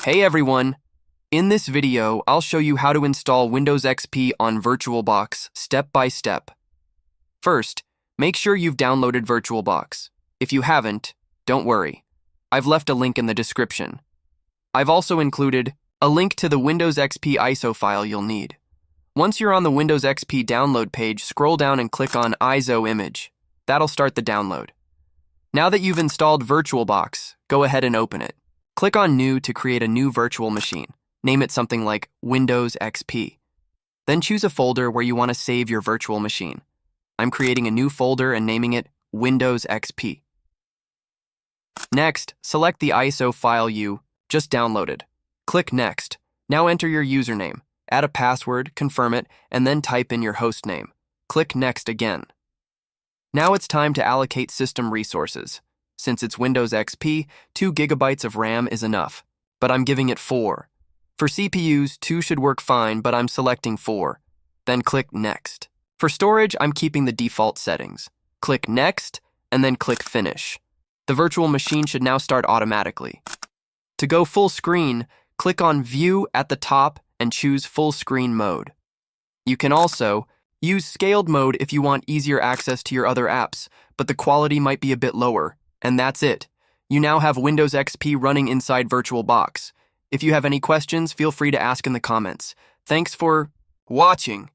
Hey everyone! In this video, I'll show you how to install Windows XP on VirtualBox step by step. First, make sure you've downloaded VirtualBox. If you haven't, don't worry. I've left a link in the description. I've also included a link to the Windows XP ISO file you'll need. Once you're on the Windows XP download page, scroll down and click on ISO image. That'll start the download. Now that you've installed VirtualBox, go ahead and open it. Click on New to create a new virtual machine. Name it something like Windows XP. Then choose a folder where you want to save your virtual machine. I'm creating a new folder and naming it Windows XP. Next, select the ISO file you just downloaded. Click Next. Now enter your username, add a password, confirm it, and then type in your host name. Click Next again. Now it's time to allocate system resources. Since it's Windows XP, 2 GB of RAM is enough, but I'm giving it 4. For CPUs, 2 should work fine, but I'm selecting 4. Then click Next. For storage, I'm keeping the default settings. Click Next, and then click Finish. The virtual machine should now start automatically. To go full screen, click on View at the top and choose Full Screen Mode. You can also use Scaled Mode if you want easier access to your other apps, but the quality might be a bit lower. And that's it. You now have Windows XP running inside VirtualBox. If you have any questions, feel free to ask in the comments. Thanks for watching.